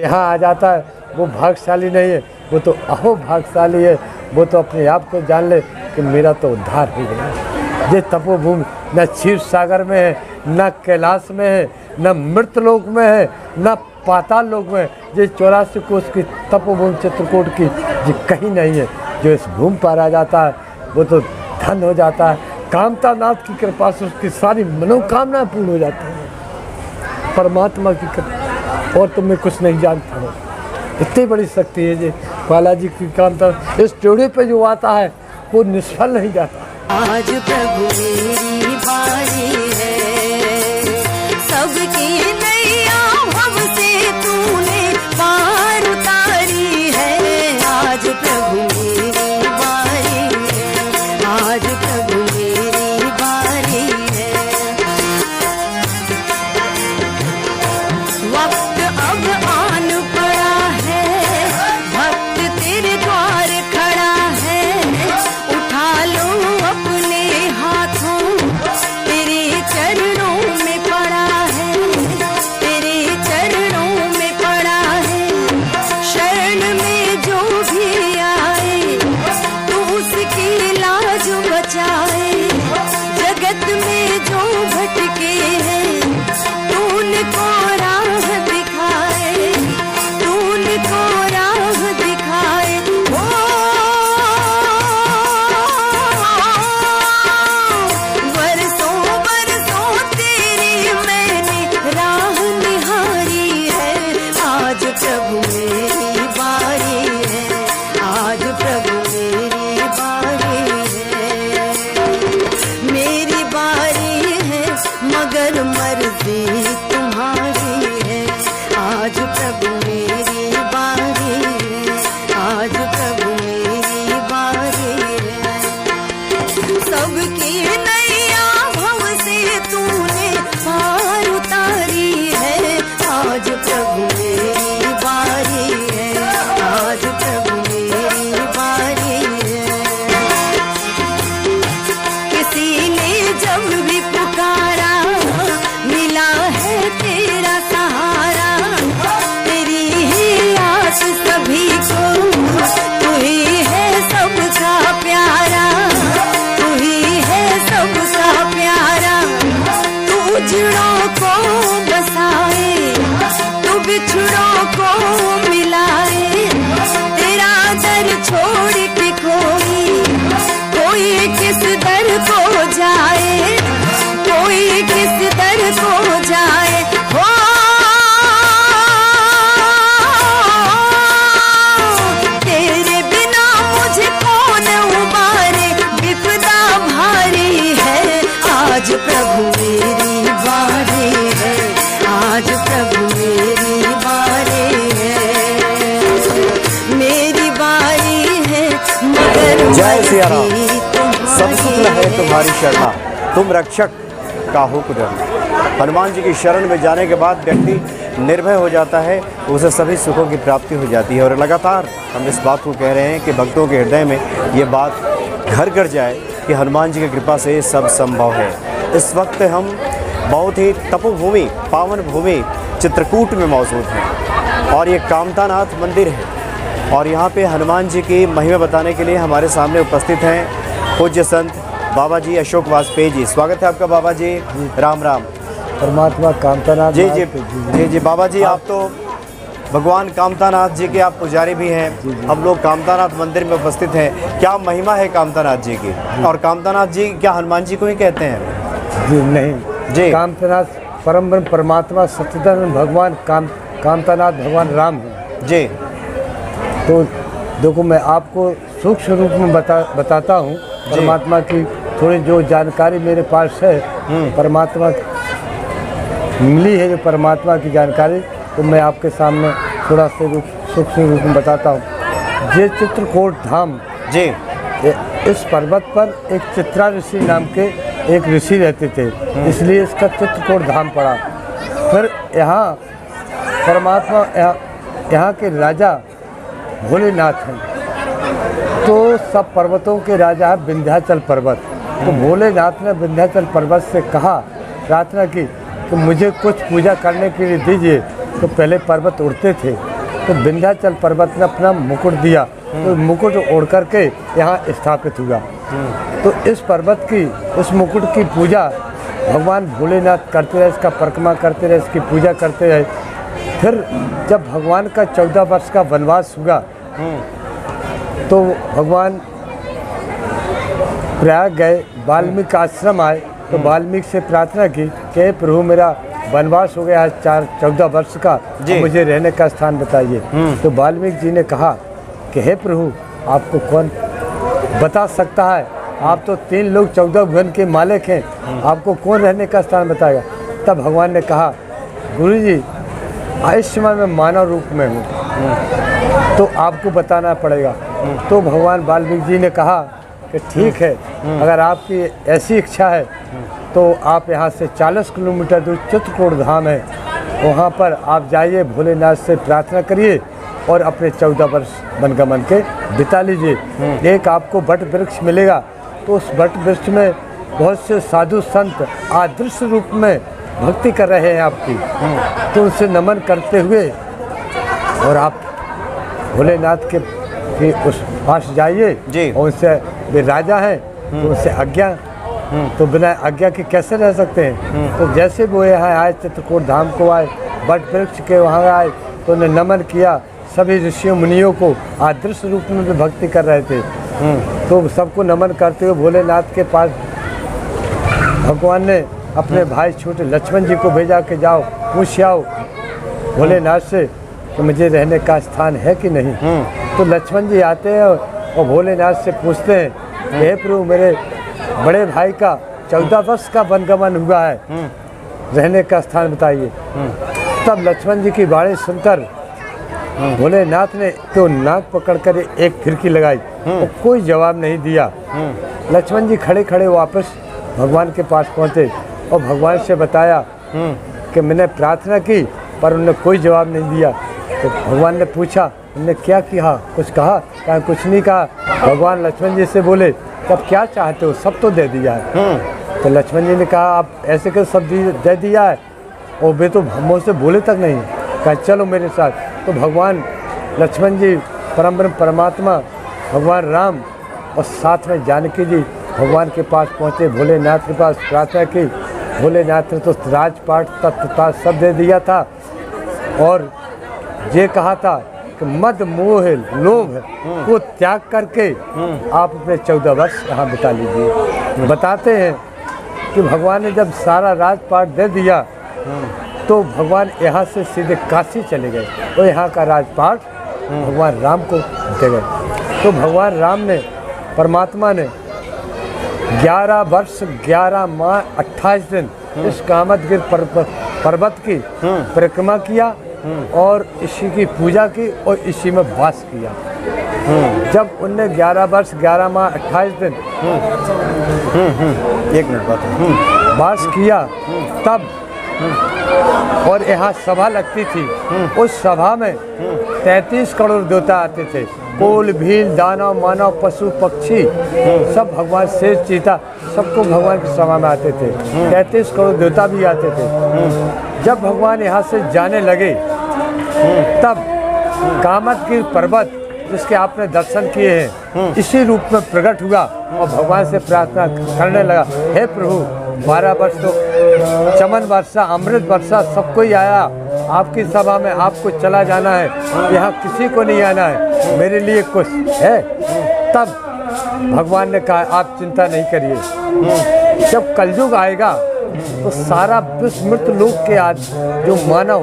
यहाँ आ जाता है वो भाग्यशाली नहीं है, वो तो अहो भाग्यशाली है। वो तो अपने आप को जान ले कि मेरा तो उद्धार हो गया। ये तपोभूमि न क्षीर सागर में है, न कैलाश में है, न मृतलोक में है, न पाताल लोक में। ये 84 कोष की तपोभूमि चित्रकूट की ये कहीं नहीं है। जो इस भूमि पर आ जाता है वो तो धन हो जाता है। कामता नाथ की कृपा से उसकी सारी मनोकामनाएं पूर्ण हो जाती हैं। परमात्मा की कृपा, और तुम्हें कुछ नहीं जानता हो। इतनी बड़ी शक्ति है जी बालाजी की कामता। इस जोड़े पे जो आता है वो निष्फल नहीं जाता। आज प्रभु मेरी बारी है, सबकी नैया हमसे तूने पार उतारी है। आज प्रभु मेरी बारी है, आज प्रभु मेरी बारी है। वक्त अब आन पड़ा है, भक्त तेरे द्वार खड़ा है। उठा लो अपने हाथों, तेरे चरणों में पड़ा है, तेरे चरणों में पड़ा है। शरण में जो भी आए तू उसकी लाज बचाए। जगत में जो भटके हैं तू उनको राह दिखाए, तू उनको राह दिखाए। बरसों बरसों तेरी मैंने राह निहारी है। आज प्रभु मेरी बारी है, आज प्रभु मेरी बारी है। मेरी बारी है मगर मर्जी तुम्हारी है। आज प्रभु मेरी बारी है, आज प्रभु मेरी बारी है। सबकी नैया भव से तूने पार उतारी है। आज प्रभु मेरी बारी है, आज प्रभु मेरी बारी है। किसी ने जब भी पुकारा मिला है तेरा सहारा। तेरी ही आस सभी को, तू ही है सबका प्यारा, तू ही है सबका प्यारा। तू उजड़ों को बसाए, तू बिछड़ों को मिलाए। तेरा दर छोड़ के कोई किस दर को जाए, कोई किस दर को जाए। हो तेरे बिना मुझे कौन उबारे, विपदा भारी है। आज प्रभु मेरी बारी है, आज प्रभु मेरी बारी है। मेरी बारी है मगर जय सिया राम। सब सुख है तुम्हारी शरणा, तुम रक्षक काहू को डरना। हनुमान जी की शरण में जाने के बाद व्यक्ति निर्भय हो जाता है, उसे सभी सुखों की प्राप्ति हो जाती है। और लगातार हम इस बात को कह रहे हैं कि भक्तों के हृदय में ये बात घर घर जाए कि हनुमान जी की कृपा से सब संभव है। इस वक्त हम बहुत ही तपोभूमि, पावन भूमि चित्रकूट में मौजूद हैं और ये कामतानाथ मंदिर है। और यहाँ पे हनुमान जी की महिमा बताने के लिए हमारे सामने उपस्थित हैं पूज्य संत बाबा जी अशोक वाजपेयी जी। स्वागत है आपका बाबा जी। राम राम। परमात्मा कामतानाथ जी जी जी जी बाबा जी, आप तो भगवान कामतानाथ जी के आप पुजारी भी हैं। हम लोग कामतानाथ मंदिर में उपस्थित हैं। क्या महिमा है कामतानाथ जी की? और कामतानाथ जी क्या हनुमान जी को ही कहते हैं? जी नहीं जी, कामतानाथ परम ब्रह्म परमात्मा सच्चिदानंद भगवान कामतानाथ भगवान राम है जी। तो देखो मैं आपको सूक्ष्म रूप में बताता हूँ परमात्मा की थोड़ी जो जानकारी मेरे पास है। परमात्मा मिली है जो परमात्मा की जानकारी, तो मैं आपके सामने थोड़ा से सूक्ष्म रूप में बताता हूँ। ये चित्रकूट धाम जी, इस पर्वत पर एक चित्रा ऋषि नाम के एक ऋषि रहते थे, इसलिए इसका चित्रकूट धाम पड़ा। फिर यहाँ परमात्मा यहाँ के राजा भोलेनाथ हैं। तो सब पर्वतों के राजा है विंध्याचल पर्वत। तो भोलेनाथ ने विंध्याचल पर्वत से कहा, प्रार्थना की कि मुझे कुछ पूजा करने के लिए दीजिए। तो पहले पर्वत उड़ते थे, तो विंध्याचल पर्वत ने अपना मुकुट दिया, तो मुकुट ओढ़ करके यहाँ स्थापित हुआ। तो इस पर्वत की, उस मुकुट की पूजा भगवान भोलेनाथ करते रहे, इसका परिक्रमा करते रहे, इसकी पूजा करते रहे। फिर जब भगवान का 14 वर्ष का वनवास हुआ तो भगवान प्रयाग गए, वाल्मीकि आश्रम आए, तो वाल्मीकि से प्रार्थना की कि हे प्रभु मेरा वनवास हो गया है 14 वर्ष का, तो मुझे रहने का स्थान बताइए। तो वाल्मीकि जी ने कहा कि हे प्रभु आपको कौन बता सकता है, आप तो 3 लोग 14 भुवन के मालिक हैं, आपको कौन रहने का स्थान बताएगा। तब भगवान ने कहा गुरु जी इस समय मैं मानव रूप में हूँ, तो आपको बताना पड़ेगा। तो भगवान वाल्मीकि जी ने कहा कि ठीक है, अगर आपकी ऐसी इच्छा है तो आप यहाँ से 40 किलोमीटर दूर चित्रकूट धाम है, वहाँ पर आप जाइए, भोलेनाथ से प्रार्थना करिए और अपने 14 वर्ष वनगमन के बिता लीजिए। एक आपको वट वृक्ष मिलेगा, तो उस वट वृक्ष में बहुत से साधु संत आदर्श रूप में भक्ति कर रहे हैं आपकी, तो उनसे नमन करते हुए और आप भोलेनाथ के उस पास जाइए और उनसे, वे राजा हैं तो उनसे आज्ञा, तो बिना आज्ञा के कैसे रह सकते हैं। तो जैसे वो यहाँ आए, चित्रकूट धाम को आए, वट वृक्ष के वहाँ आए, तो उन्हें नमन किया। सभी ऋषियों मुनियों को आदर्श रूप में भी भक्ति कर रहे थे, तो सबको नमन करते हुए भोलेनाथ के पास भगवान ने अपने भाई छोटे लक्ष्मण जी को भेजा कि जाओ पूछ आओ भोलेनाथ से कि मुझे रहने का स्थान है कि नहीं। तो लक्ष्मण जी आते हैं और भोलेनाथ से पूछते हैं कि हे प्रभु मेरे बड़े भाई का 14 वर्ष का वनगमन हुआ है, रहने का स्थान बताइए। तब लक्ष्मण जी की बाणी सुनकर भोलेनाथ ने तो नाक पकड़कर एक फिरकी लगाई और कोई जवाब नहीं दिया। लक्ष्मण जी खड़े खड़े वापस भगवान के पास पहुँचे और भगवान से बताया कि मैंने प्रार्थना की पर उन्होंने कोई जवाब नहीं दिया। तो भगवान ने पूछा उन्होंने क्या किया, कुछ कहा? कहा कुछ नहीं कहा। भगवान लक्ष्मण जी से बोले तब क्या चाहते हो, सब तो दे दिया है। तो लक्ष्मण जी ने कहा आप ऐसे कर सब दे दिया है और वे तो मुझसे बोले तक नहीं। कहा चलो मेरे साथ। तो भगवान लक्ष्मण जी परम ब्रह्म परमात्मा भगवान राम और साथ में जानकी जी भगवान के पास पहुँचे, भोलेनाथ के पास प्रार्थना की। भोलेनाथ ने तो राजपाट तत्वता सब दे दिया था और ये कहा था कि मद मोह लोभ को त्याग करके आप अपने 14 वर्ष यहाँ बिता लीजिए। बताते हैं कि भगवान ने जब सारा राजपाट दे दिया तो भगवान यहाँ से सीधे काशी चले गए और यहाँ का राजपाट भगवान राम को दे गए। तो भगवान राम ने, परमात्मा ने 11 वर्ष 11 माह 28 दिन इस कामदगिर पर्वत की परिक्रमा किया और इसी की पूजा की और इसी में वास किया। जब उनने 11 वर्ष 11 माह 28 दिन एक मिनट बात वास किया तब और यहाँ सभा लगती थी, उस सभा में 33 करोड़ देवता आते थे। कोल भील दानव मानव पशु पक्षी सब भगवान शेष चीता सबको भगवान की सभा में आते थे। 33 करोड़ देवता भी आते थे। जब भगवान यहाँ से जाने लगे तब कामदगिर पर्वत जिसके आपने दर्शन किए हैं इसी रूप में प्रकट हुआ और भगवान से प्रार्थना करने लगा, हे प्रभु 12 वर्ष तो चमन वर्षा अमृत वर्षा सबको ही आया, आपकी सभा में आपको चला जाना है, यहाँ किसी को नहीं आना है, मेरे लिए कुछ है। तब भगवान ने कहा आप चिंता नहीं करिए, जब कलयुग आएगा तो सारा विश्व मृत लोक के आज जो मानव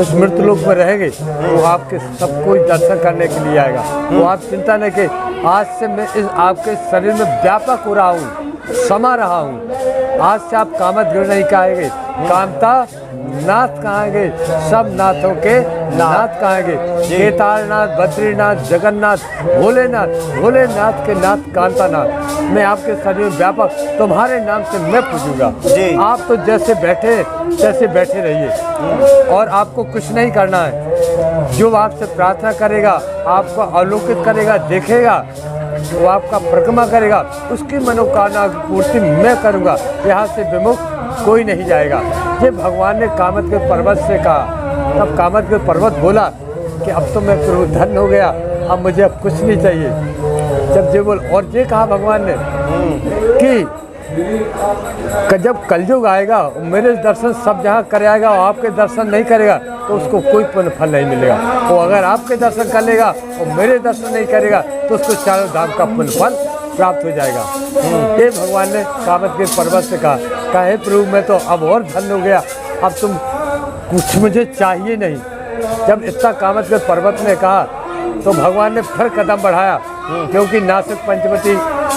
इस मृत लोक में रहेंगे वो आपके सबको दर्शन करने के लिए आएगा। वो आप चिंता नहीं कि आज से मैं इस आपके शरीर में व्यापक हो रहा हूँ, समा रहा हूँ। आज से आप कामदगिर नहीं कहेंगे, कामता नाथ कहेंगे, सब नाथों के नाथ कहेंगे। केदारनाथ बद्रीनाथ जगन्नाथ भोलेनाथ, भोलेनाथ के नाथ कांतानाथ, मैं आपके शरीर में व्यापक तुम्हारे नाम से मैं पूजूंगा। आप तो जैसे बैठे रहिए और आपको कुछ नहीं करना है। जो आपसे प्रार्थना करेगा आपको अवलोकित करेगा, देखेगा, वो आपका परिक्रमा करेगा, उसकी मनोकामना की पूर्ति मैं करूँगा। यहाँ से विमुख कोई नहीं जाएगा। ये भगवान ने कामदगिर पर्वत से कहा। तब कामदगिर पर्वत बोला कि अब तो मैं प्रभु धन्य हो गया, अब मुझे अब कुछ नहीं चाहिए। जब ये बोल और ये कहा भगवान ने कि जब कलयुग आएगा मेरे दर्शन सब जहाँ कर आएगा और आपके दर्शन नहीं करेगा तो उसको कोई पुण्य फल नहीं मिलेगा। वो अगर आपके दर्शन कर लेगा और मेरे दर्शन नहीं करेगा तो उसको चारों धाम का पुण्य फल प्राप्त हो जाएगा। ये भगवान ने कामत के पर्वत से कहा हे प्रभु मैं तो अब और धन्य हो गया, अब तुम कुछ मुझे चाहिए नहीं। जब इतना कामत के पर्वत ने कहा तो भगवान ने फिर कदम बढ़ाया, क्योंकि नासिक पंचवटी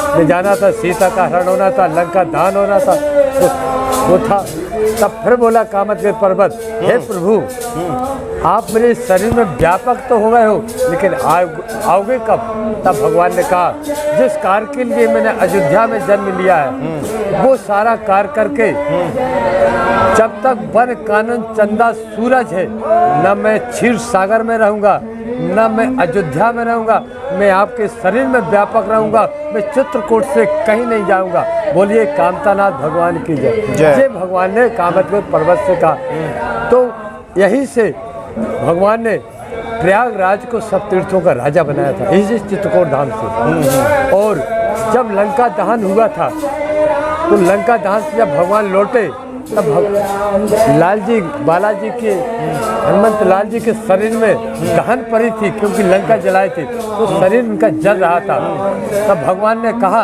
में जाना था, सीता का हरण होना था, लंका दान होना था, तो वो था। तब फिर बोला कामत के पर्वत हे प्रभु आप मेरे शरीर में व्यापक तो हो गए हो, लेकिन आओगे कब? तब भगवान ने कहा जिस कार्य के लिए मैंने अयोध्या में जन्म लिया है वो सारा कार्य करके जब तक वन कानन चंदा सूरज है न मैं क्षीर सागर में रहूँगा न मैं अयोध्या में रहूँगा, मैं आपके शरीर में व्यापक रहूँगा, मैं चित्रकूट से कहीं नहीं जाऊँगा। बोलिए कामतानाथ भगवान की जय। जय भगवान ने कामत के पर्वत से कहा। तो यहीं से भगवान ने प्रयागराज को सब तीर्थों का राजा बनाया था, इसी चित्रकूट धाम से। और जब लंका दहन हुआ था तो लंका दहन से जब भगवान लौटे तब बालाजी के हनुमंत लाल जी के शरीर में दहन पड़ी थी, क्योंकि लंका जलाई थी तो शरीर उनका जल रहा था। तब भगवान ने कहा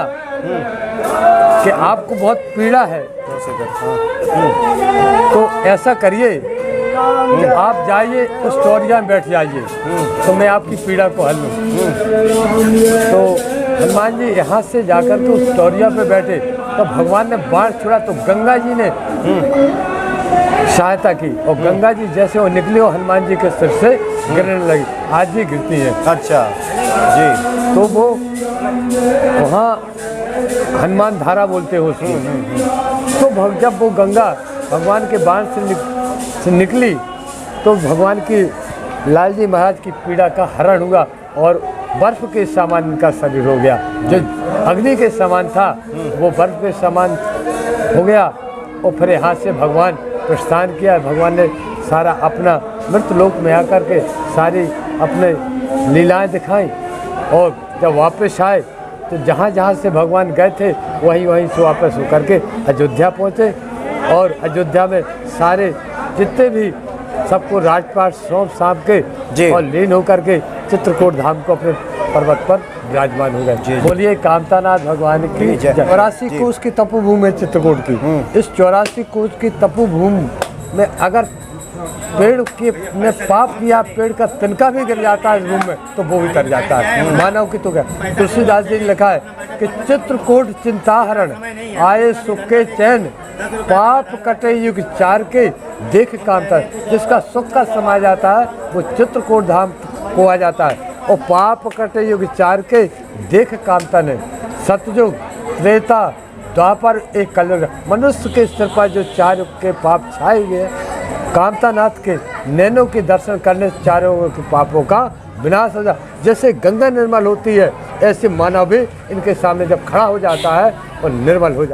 कि आपको बहुत पीड़ा है तो ऐसा करिए कि आप जाइए उस चौरिया में बैठ जाइए तो मैं आपकी पीड़ा को हल लूँ। तो हनुमान जी यहाँ से जाकर के उस चौरिया पे बैठे तो भगवान ने बाण छोड़ा तो गंगा जी ने सहायता की और गंगा जी जैसे वो निकली वो हनुमान जी के सिर से गिरने लगी, आज भी गिरती है। अच्छा जी। तो वो वहाँ हनुमान धारा बोलते हो उसको। तो जब वो गंगा भगवान के बाण से निकली तो भगवान की लाल जी महाराज की पीड़ा का हरण हुआ और बर्फ के समान इनका शरीर हो गया। जो अग्नि के समान था वो बर्फ के समान हो गया। और फिर यहाँ से भगवान प्रस्थान किया। भगवान ने सारा अपना मृत्यु लोक में आकर के सारी अपने लीलाएं दिखाई और जब वापस आए तो जहाँ जहाँ से भगवान गए थे वहीं से वापस होकर के अयोध्या पहुँचे। और अयोध्या में सारे जितने भी सबको राजपाट सौंप सांप के और लीन होकर के चित्रकूट धाम को अपने पर्वत पर विराजमान हो गए। बोलिए कामतानाथ भगवान की। 84 कोस की तपोभूमि है चित्रकूट की। इस 84 कोस की तपोभूमि में अगर पेड़ के ने पाप किया, पेड़ का तिनका भी गिर जाता है इस भूमि में तो वो भी कर जाता है। मानव की तो क्या तुलसीदास जी ने लिखा है कि चित्रकूट चिंताहरण आए सुख के चैन, पाप कटे युग चार के देख कामता। जिसका सुख का समा जाता है वो चित्रकूट धाम को आ जाता है। और पाप कटे युग चार के देख कामता ने। सतयुग त्रेता द्वापर एक कलयुग, मनुष्य के सिर पर जो चार युग के पाप छाए हुए कामतानाथ के नैनों के दर्शन करने से चारों के पापों का विनाश हो जाता। जैसे गंगा निर्मल होती है ऐसे मानव भी इनके सामने जब खड़ा हो जाता है और निर्मल हो जाता है।